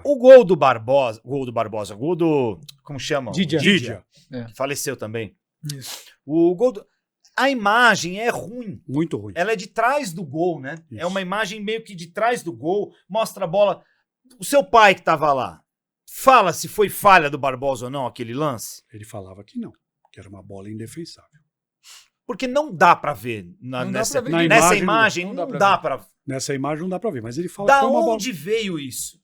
O gol do Barbosa, gol do, como chama? Didia. Que faleceu também. Isso. O gol a imagem é ruim. Muito ruim. Ela é de trás do gol, né? Isso. É uma imagem meio que de trás do gol, mostra a bola. O seu pai que tava lá, fala se foi falha do Barbosa ou não aquele lance? Ele falava que não, que era uma bola indefensável. Porque não dá pra ver nessa imagem, não dá pra ver. Nessa imagem não dá pra ver, mas ele fala Da que é uma bola... onde veio isso?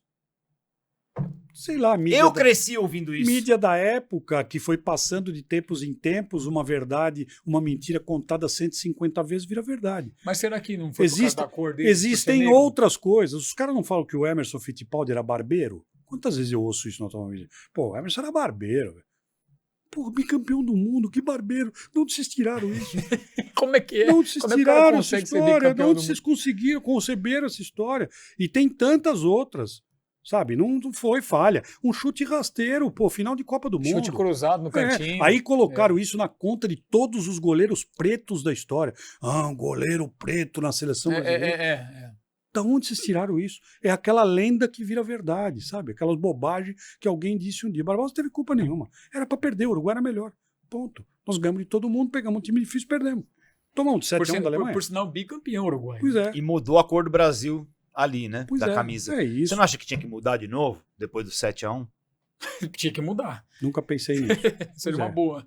Sei lá, mídia Eu cresci ouvindo isso. Mídia da época que foi passando de tempos em tempos, uma verdade, uma mentira contada 150 vezes vira verdade. Mas será que não foi por causa da cor dele? Existem outras coisas. Os caras não falam que o Emerson Fittipaldi era barbeiro? Quantas vezes eu ouço isso na tua mídia? Pô, o Emerson era barbeiro, velho. Pô, bicampeão do mundo, que barbeiro. De onde vocês tiraram isso? Como é que é? De onde vocês Como é que o cara tiraram essa consegue ser história? De bicampeão onde do vocês mundo? conseguiram, conceberam essa história? E tem tantas outras. Sabe, não foi falha. Um chute rasteiro, pô, final de Copa do Mundo. Chute cruzado no cantinho. Aí colocaram isso na conta de todos os goleiros pretos da história. Ah, um goleiro preto na seleção brasileira. Da onde vocês tiraram isso? É aquela lenda que vira verdade, sabe? Aquelas bobagens que alguém disse um dia. Barbosa não teve culpa nenhuma. Era pra perder, o Uruguai era melhor. Ponto. Nós ganhamos de todo mundo, pegamos um time difícil, perdemos. Tomamos de 7-1 da Alemanha. Por sinal, bicampeão Uruguai. Pois é. E mudou a cor do Brasil ali, né? Pois da é, camisa. é isso. Você não acha que tinha que mudar de novo, depois do 7-1? Tinha que mudar. Nunca pensei nisso. Seria uma é. boa.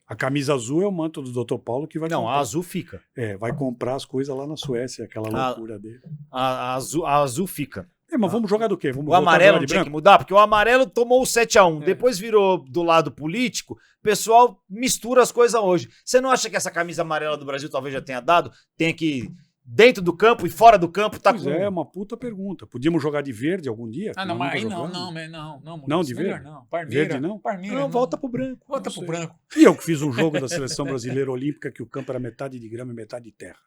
A camisa azul é o manto do Dr. Paulo que vai Não, comprar. a azul fica. Vai comprar as coisas lá na Suécia, aquela loucura dele. A azul fica. Mas vamos jogar do quê? Vamos O amarelo não tinha que branco? mudar, porque o amarelo tomou o 7-1, depois virou do lado político, o pessoal mistura as coisas hoje. Você não acha que essa camisa amarela do Brasil talvez já tenha dado? Tem que, dentro do campo e fora do campo, tá Pois com... é uma puta pergunta. Podíamos jogar de verde algum dia? Ah, Que não, nós mas aí nunca não, jogamos. não. De melhor verde? não. Parmeira. Verde não? Parmeira, Não, volta pro branco. Volta pro branco. E eu que fiz um jogo da seleção brasileira olímpica que o campo era metade de grama e metade de terra.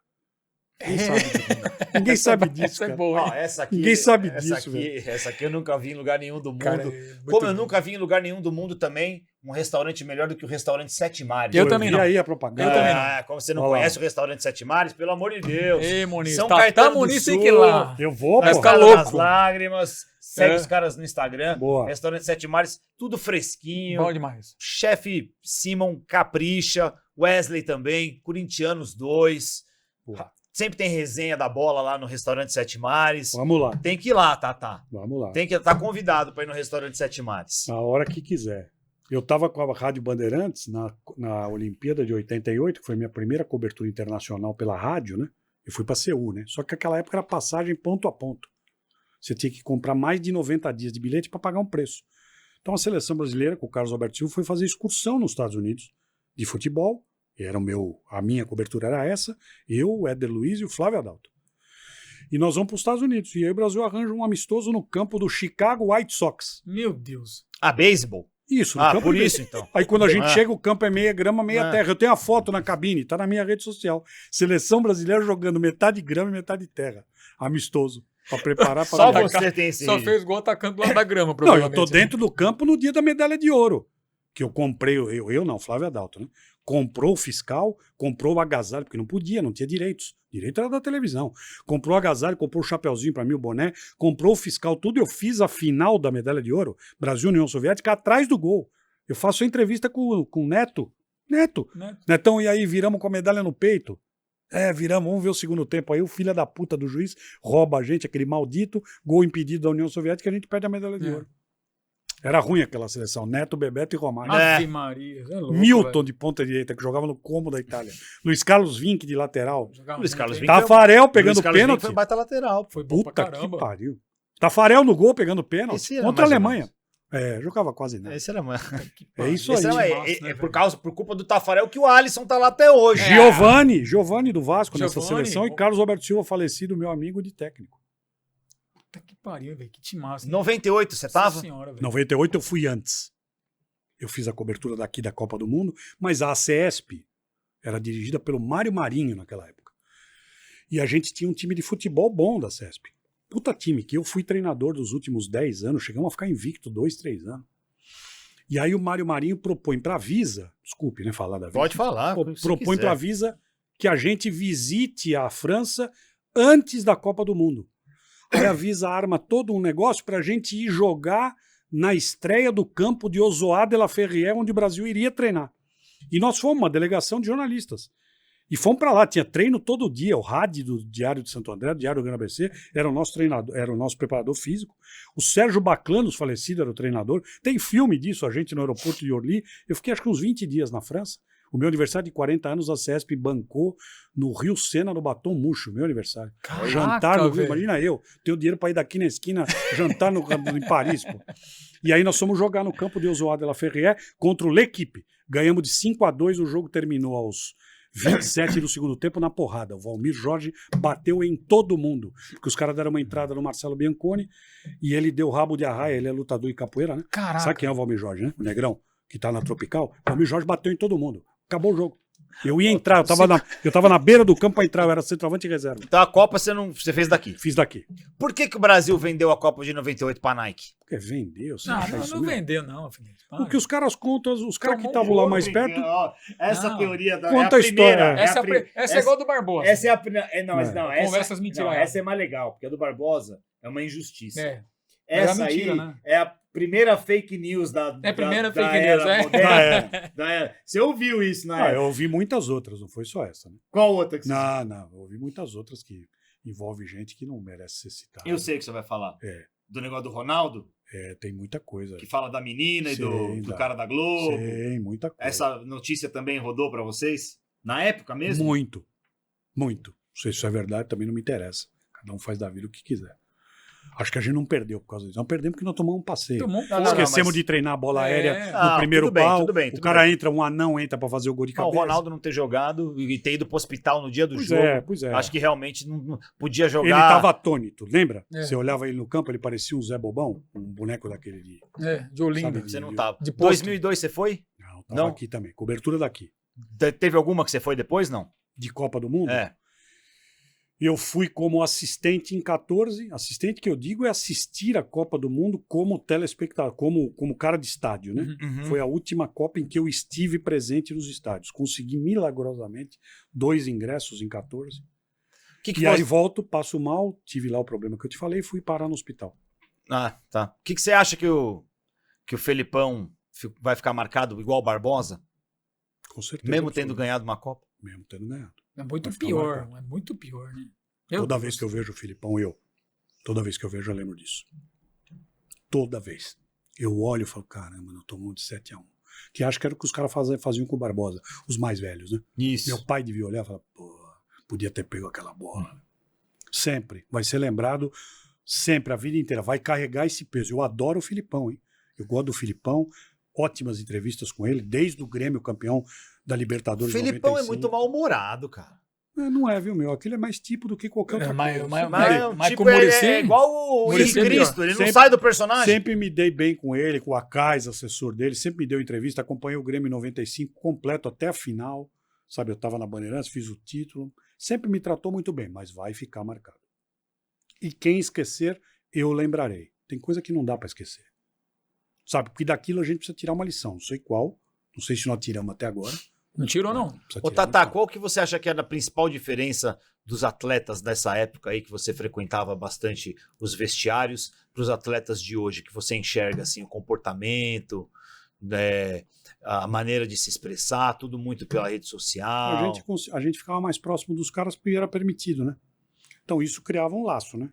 Ninguém sabe disso, Essa é cara. boa, hein? Ó, essa aqui, Ninguém sabe essa disso, aqui, velho. Essa aqui eu nunca vi em lugar nenhum do mundo. Cara, muito Como eu bom. nunca vi em lugar nenhum do mundo também, um restaurante melhor do que o restaurante Sete Mares. Eu também vi não. aí a propaganda. Eu também não. Como você não Olha lá. conhece o restaurante Sete Mares, pelo amor de Deus. Ei, Muniz. São Tá Caetano do Muniz tem Sul, que ir lá. Eu vou, Vai Na pô. ficar Escada louco. das Lágrimas. Segue É. os caras no Instagram. Boa. Restaurante Sete Mares, tudo fresquinho. Bom demais. Chefe Simon capricha. Wesley também. Corintianos 2. Boa. Sempre tem resenha da bola lá no restaurante Sete Mares. Vamos lá. Tem que ir lá, Tatá. Vamos lá. Tem que estar convidado para ir no restaurante Sete Mares. A hora que quiser. Eu estava com a Rádio Bandeirantes na Olimpíada de 88, que foi minha primeira cobertura internacional pela rádio, né? Eu fui para Seul, né? Só que naquela época era passagem ponto a ponto. Você tinha que comprar mais de 90 dias de bilhete para pagar um preço. Então a seleção brasileira, com o Carlos Alberto Silva, foi fazer excursão nos Estados Unidos de futebol. A minha cobertura era essa. Eu, o Éder Luiz e o Flávio Adalto. E nós vamos para os Estados Unidos. E aí o Brasil arranja um amistoso no campo do Chicago White Sox. Meu Deus. Beisebol. Isso, no campo Por dele. isso então. Aí quando a gente chega, o campo é meia grama, meia terra. Eu tenho a foto na cabine, tá na minha rede social. Seleção brasileira jogando metade grama e metade terra. Amistoso. Pra preparar para Só jogar. você tem esse Só vídeo. fez gol atacando do lado da grama, Não, eu provavelmente. tô dentro do campo no dia da medalha de ouro. Que eu comprei, eu não, Flávio Adalto, né? Comprou o fiscal, comprou o agasalho, porque não podia, não tinha direitos. Direito era da televisão. Comprou o agasalho, comprou o chapeuzinho para mim, o boné, comprou o fiscal, tudo. Eu fiz a final da medalha de ouro, Brasil-União Soviética, atrás do gol. Eu faço a entrevista com o Neto. Neto. Netão, e aí, viramos com a medalha no peito? Viramos, vamos ver o segundo tempo. Aí o filho da puta do juiz rouba a gente, aquele maldito, gol impedido da União Soviética, a gente perde a medalha de ouro. Era ruim aquela seleção. Neto, Bebeto e Romário. Ave Maria. É louco, Milton velho. de ponta direita, que jogava no Como da Itália. Luiz Carlos Vinck de lateral. Jogava Luiz muito, Carlos hein? Vinck. Tafarel pegando Luiz Carlos Vinck pênalti. foi baita lateral. Foi bom Puta pra caramba. que pariu. Tafarel no gol pegando pênalti. Esse era Contra a mais ou Alemanha. Jogava quase nada. Esse era mais. É isso Esse aí. era, por culpa do Tafarel que o Alisson tá lá até hoje. Giovani do Vasco nessa Giovani, seleção e Carlos Alberto Silva falecido, meu amigo de técnico. Puta que pariu, velho. Que timaço. 98, você Nossa tava? senhora, velho. 98 eu fui antes. Eu fiz a cobertura daqui da Copa do Mundo, mas a ACESP era dirigida pelo Mário Marinho naquela época. E a gente tinha um time de futebol bom da ACESP. Puta time, que eu fui treinador dos últimos 10 anos, chegamos a ficar invicto 2, 3 anos. E aí o Mário Marinho propõe para a Visa, desculpe, né, falar da Visa. Pode falar. Propõe para a Visa que a gente visite a França antes da Copa do Mundo. Aí a Visa arma todo um negócio pra gente ir jogar na estreia do campo de Ozoá de la Ferrière, onde o Brasil iria treinar. E nós fomos uma delegação de jornalistas. E fomos para lá, tinha treino todo dia. O Rádio do Diário de Santo André, do Diário do Grande ABC, era o nosso treinador, era o nosso preparador físico. O Sérgio Baclanos, falecido, era o treinador. Tem filme disso, a gente no aeroporto de Orly. Eu fiquei acho que uns 20 dias na França. O meu aniversário de 40 anos, a CESP bancou no Rio Sena, no Batom Murcho, meu aniversário. Caraca, Jantar no Rio, velho. imagina eu, tenho dinheiro para ir daqui na esquina, jantar em Paris, pô. E aí nós fomos jogar no campo de Ozoá de la Ferrière contra o L'Equipe. Ganhamos de 5-2, o jogo terminou aos 27 do segundo tempo na porrada. O Valmir Jorge bateu em todo mundo, porque os caras deram uma entrada no Marcelo Bianconi e ele deu rabo de arraia, ele é lutador de capoeira, né? Caraca. Sabe quem é o Valmir Jorge, né? O negrão, que tá na Tropical. O Valmir Jorge bateu em todo mundo. Acabou o jogo. Eu ia entrar, eu tava na beira do campo pra entrar, eu era centroavante e reserva. Então a Copa você fez daqui. Fiz daqui. Por que o Brasil vendeu a Copa de 98 pra Nike? Porque vendeu, você Não, acha não, isso não mesmo? vendeu, não, Felipe. Para. Porque os caras contam, os caras que Tomou estavam lá mais perto. Essa Não. teoria da Conta a história. Essa é igual do Barbosa. Essa é a primeira. Não, É. não, Conversas mentiras. essa é mais legal, porque a do Barbosa é uma injustiça. É. Essa Era mentira, aí né? é a primeira fake news da. É a primeira da fake era news, é. moderna, da era. Você ouviu isso na Ah, época? eu ouvi muitas outras, não foi só essa, né? Qual outra que você Não, eu ouvi muitas outras que envolvem gente que não merece ser citada. Eu sei o que você vai falar. É. Do negócio do Ronaldo, Tem muita coisa. que fala da menina e do Sim, cara da Globo. Tem muita coisa. Essa notícia também rodou pra vocês? Na época mesmo? Muito. Muito. Não sei se isso é verdade, também não me interessa. Cada um faz da vida o que quiser. Acho que a gente não perdeu por causa disso. Não perdemos porque nós tomamos um passeio. Tomou um Não, pouco. Esquecemos mas- de treinar a bola É. aérea Ah, no primeiro tudo bem, pau. tudo bem, o tudo cara bem. entra, um anão entra pra fazer o gol de Não, cabeça. o Ronaldo não ter jogado e ter ido pro hospital no dia do Pois jogo. pois é. Acho que realmente não podia jogar. Ele estava atônito, lembra? É. Você olhava ele no campo, ele parecia um Zé Bobão, um boneco daquele de... É, de Olinda. Sabe, Você não tava. De posto. 2002 você foi? Não, tava Não? aqui também. Cobertura daqui. Teve alguma que você foi depois, não? De Copa do Mundo? É. Eu fui como assistente em 14. Assistente que eu digo é assistir a Copa do Mundo como telespectador, como cara de estádio, né? Uhum. Foi a última Copa em que eu estive presente nos estádios. Consegui milagrosamente 2 ingressos em 14. Que E aí volto, passo mal, tive lá o problema que eu te falei e fui parar no hospital. Ah, tá. O que você acha que o Felipão vai ficar marcado igual o Barbosa? Com certeza. Mesmo tendo absoluta. ganhado uma Copa? Mesmo tendo ganhado. É muito Vai ficar pior. marcado. É muito pior, né? Toda vez que eu vejo o Filipão, toda vez que eu vejo, eu lembro disso. Toda vez. Eu olho e falo, caramba, nós tomamos de 7-1. Que acho que era o que os caras faziam com o Barbosa, os mais velhos, né? Isso. Meu pai devia olhar e falar, pô, podia ter pego aquela bola. Sempre. Vai ser lembrado sempre, a vida inteira. Vai carregar esse peso. Eu adoro o Filipão, hein? Eu gosto do Filipão. Ótimas entrevistas com ele, desde o Grêmio campeão da O Libertadores Felipão é 95. muito mal-humorado, cara. Não é, viu, meu? Aquele é mais tipo do que qualquer outra coisa. Mas tipo, com o é Muricy? igual o Muricy Henrique é melhor. Cristo, ele não Sempre- sai do personagem. Sempre me dei bem com ele, com o Acais, assessor dele, sempre me deu entrevista, acompanhei o Grêmio em 95 completo até a final, sabe, eu estava na Bandeirantes, fiz o título, sempre me tratou muito bem, mas vai ficar marcado. E quem esquecer, eu lembrarei. Tem coisa que não dá para esquecer. Sabe, porque daquilo a gente precisa tirar uma lição, não sei qual, não sei se nós tiramos até agora. Não tirou, não. Precisa Ô, tirar uma Tata, lição. qual que você acha que era a principal diferença dos atletas dessa época aí, que você frequentava bastante os vestiários, para os atletas de hoje, que você enxerga assim, o comportamento, né, a maneira de se expressar, tudo muito pela rede social? A gente ficava mais próximo dos caras porque era permitido, né? Então isso criava um laço, né?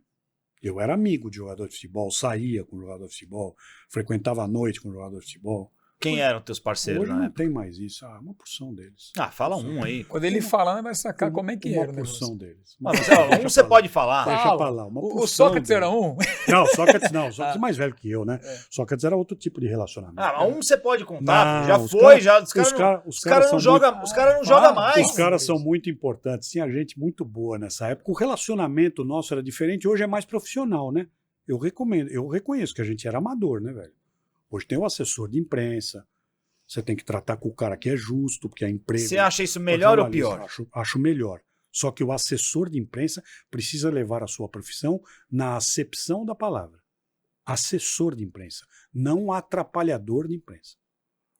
Eu era amigo de jogador de futebol, saía com jogador de futebol, frequentava a noite com jogador de futebol. Quem eram teus parceiros Hoje na não época? tem mais isso. Uma porção deles. Ah, fala um aí. Quando ele falando, vai sacar como é que Uma era o negócio. porção deles. Ah, mas, ó, um você pode falar. Deixa Fala. pra lá. Uma O porção Sócrates deles. era um? Não, Sócrates não. Sócrates é mais velho que eu, né? Sócrates era outro tipo de relacionamento. Ah, mas um você pode contar. Não, já os foi, cara- já. Os os caras cara- os os caras caras não são jogam muito- os cara não Fala. joga mais. Os caras são muito importantes. Tinha gente muito boa nessa época. O relacionamento nosso era diferente. Hoje é mais profissional, né? Eu reconheço que a gente era amador, né, velho? Hoje tem o assessor de imprensa. Você tem que tratar com o cara que é justo, porque é emprego. Você acha isso melhor ou jornalista. pior? Acho melhor. Só que o assessor de imprensa precisa levar a sua profissão na acepção da palavra. Assessor de imprensa, não atrapalhador de imprensa.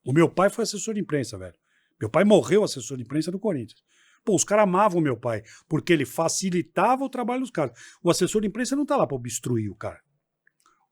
O meu pai foi assessor de imprensa, velho. Meu pai morreu assessor de imprensa do Corinthians. Pô, os caras amavam meu pai, porque ele facilitava o trabalho dos caras. O assessor de imprensa não tá lá para obstruir o cara.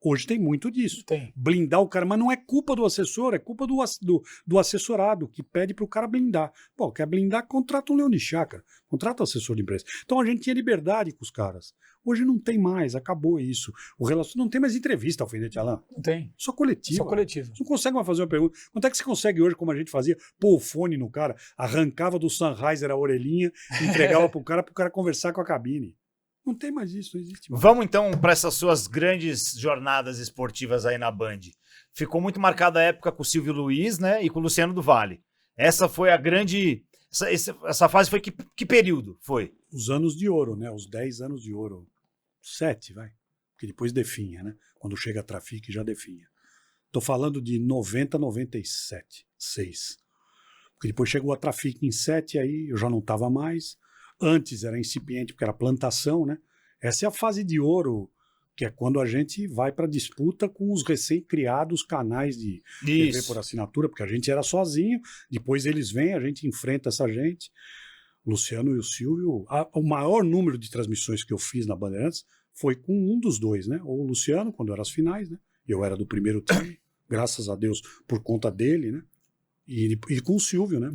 Hoje tem muito disso. Tem. Blindar o cara, mas não é culpa do assessor, é culpa do assessorado, que pede pro cara blindar. Pô, quer blindar, contrata um leão de chácara, contrata um assessor de imprensa. Então a gente tinha liberdade com os caras. Hoje não tem mais, acabou isso. O relacionamento não tem mais entrevista, Alfinete Alain. Não tem. Só coletiva. Só coletivo. Você não consegue mais fazer uma pergunta. Quanto é que você consegue hoje, como a gente fazia, pôr o fone no cara, arrancava do Sennheiser a orelhinha, entregava pro cara conversar com a cabine. Não tem mais isso, não existe mais. Vamos então para essas suas grandes jornadas esportivas aí na Band. Ficou muito marcada a época com o Silvio Luiz, né, e com o Luciano do Vale. Essa foi a grande... Essa fase foi que período foi? Os anos de ouro, né? Os 10 anos de ouro. 7, vai. Porque depois definha, né? Quando chega a Trafic já definha. Tô falando de 90, 97, 6. Porque depois chegou a Trafic em 7, aí eu já não tava mais. Antes era incipiente, porque era plantação, né? Essa é a fase de ouro, que é quando a gente vai para disputa com os recém-criados canais de TV por assinatura, porque a gente era sozinho, depois eles vêm, a gente enfrenta essa gente. Luciano e o Silvio, o maior número de transmissões que eu fiz na Bandeirantes foi com um dos dois, né? Ou o Luciano, quando eram as finais, né? Eu era do primeiro time, graças a Deus, por conta dele, né? E com o Silvio, né?